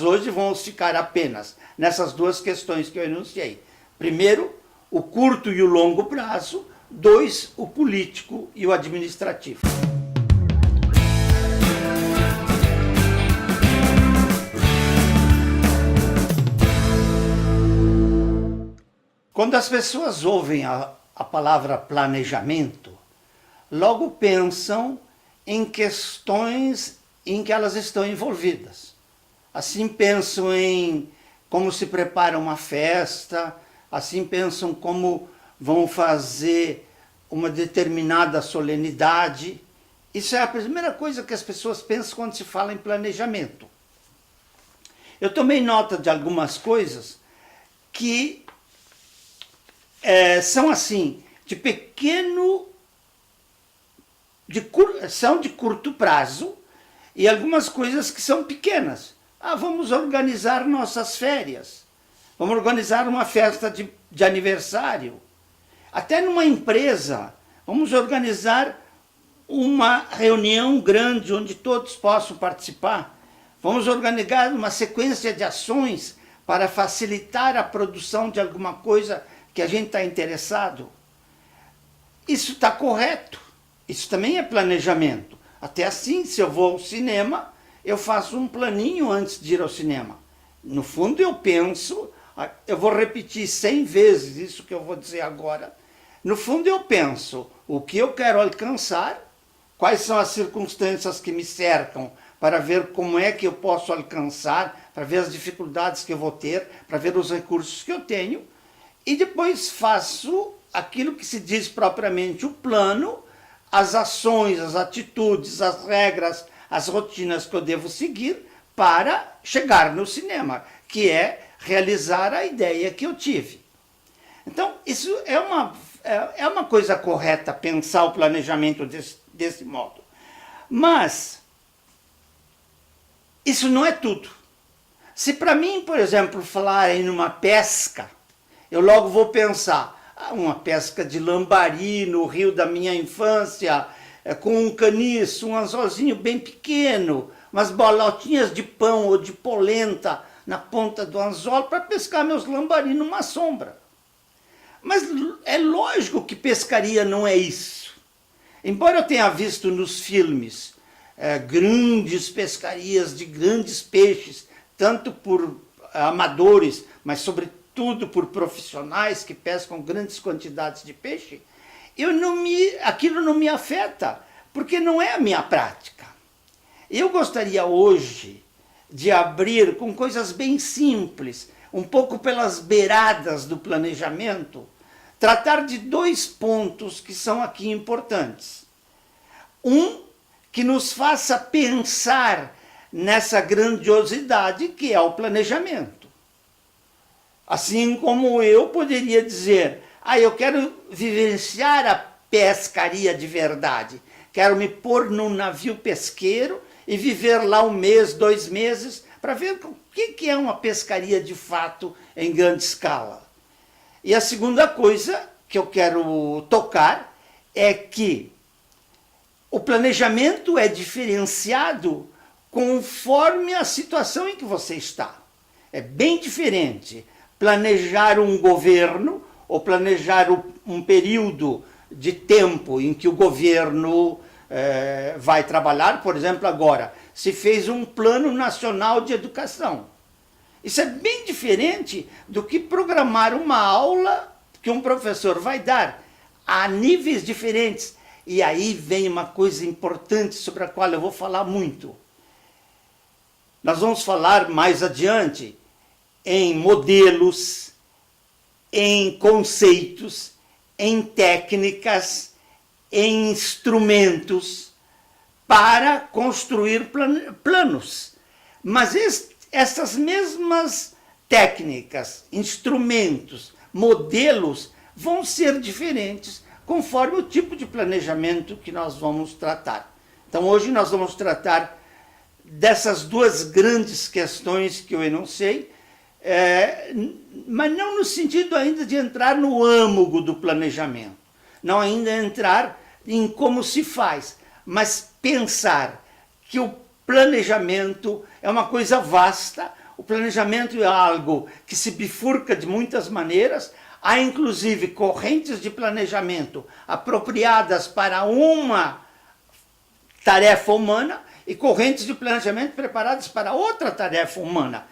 Hoje vamos ficar apenas nessas duas questões que eu enunciei. Primeiro, o curto e o longo prazo. 2, o político e o administrativo. Quando as pessoas ouvem a palavra planejamento, logo pensam em questões em que elas estão envolvidas. Assim pensam em como se prepara uma festa, assim pensam como vão fazer uma determinada solenidade. Isso é a primeira coisa que as pessoas pensam quando se fala em planejamento. Eu tomei nota de algumas coisas que são assim, são de curto prazo, e algumas coisas que são pequenas. Vamos organizar nossas férias, vamos organizar uma festa de aniversário. Até numa empresa, vamos organizar uma reunião grande onde todos possam participar. Vamos organizar uma sequência de ações para facilitar a produção de alguma coisa que a gente está interessado. Isso está correto. Isso também é planejamento. Até assim, se eu vou ao cinema, eu faço um planinho antes de ir ao cinema. No fundo, eu penso, eu vou repetir 100 vezes isso que eu vou dizer agora. No fundo, eu penso o que eu quero alcançar, quais são as circunstâncias que me cercam, para ver como é que eu posso alcançar, para ver as dificuldades que eu vou ter, para ver os recursos que eu tenho, e depois faço aquilo que se diz propriamente o plano, as ações, as atitudes, as regras, as rotinas que eu devo seguir para chegar no cinema, que é realizar a ideia que eu tive. Então, isso é uma coisa correta, pensar o planejamento desse modo. Mas isso não é tudo. Se para mim, por exemplo, falarem numa pesca, eu logo vou pensar, uma pesca de lambari no rio da minha infância, com um caniço, um anzolzinho bem pequeno, umas bolotinhas de pão ou de polenta na ponta do anzol para pescar meus lambari numa sombra. Mas é lógico que pescaria não é isso. Embora eu tenha visto nos filmes grandes pescarias de grandes peixes, tanto por amadores, mas sobretudo por profissionais que pescam grandes quantidades de peixe, aquilo não me afeta, porque não é a minha prática. Eu gostaria hoje de abrir com coisas bem simples, um pouco pelas beiradas do planejamento, tratar de 2 pontos que são aqui importantes. Um, que nos faça pensar nessa grandiosidade que é o planejamento. Assim como eu poderia dizer, eu quero vivenciar a pescaria de verdade, quero me pôr num navio pesqueiro e viver lá 1 mês, 2 meses, para ver o que é uma pescaria de fato em grande escala. E a segunda coisa que eu quero tocar é que o planejamento é diferenciado conforme a situação em que você está. É bem diferente planejar um governo ou planejar um período de tempo em que o governo vai trabalhar. Por exemplo, agora, se fez um plano nacional de educação. Isso é bem diferente do que programar uma aula que um professor vai dar a níveis diferentes. E aí vem uma coisa importante sobre a qual eu vou falar muito. Nós vamos falar mais adiante em modelos, em conceitos, em técnicas, em instrumentos para construir planos. Mas essas mesmas técnicas, instrumentos, modelos vão ser diferentes conforme o tipo de planejamento que nós vamos tratar. Então hoje nós vamos tratar dessas 2 grandes questões que eu enunciei, mas não no sentido ainda de entrar no âmago do planejamento, não ainda entrar em como se faz, mas pensar que o planejamento é uma coisa vasta, O planejamento é algo que se bifurca de muitas maneiras. Há inclusive correntes de planejamento apropriadas para uma tarefa humana e correntes de planejamento preparadas para outra tarefa humana.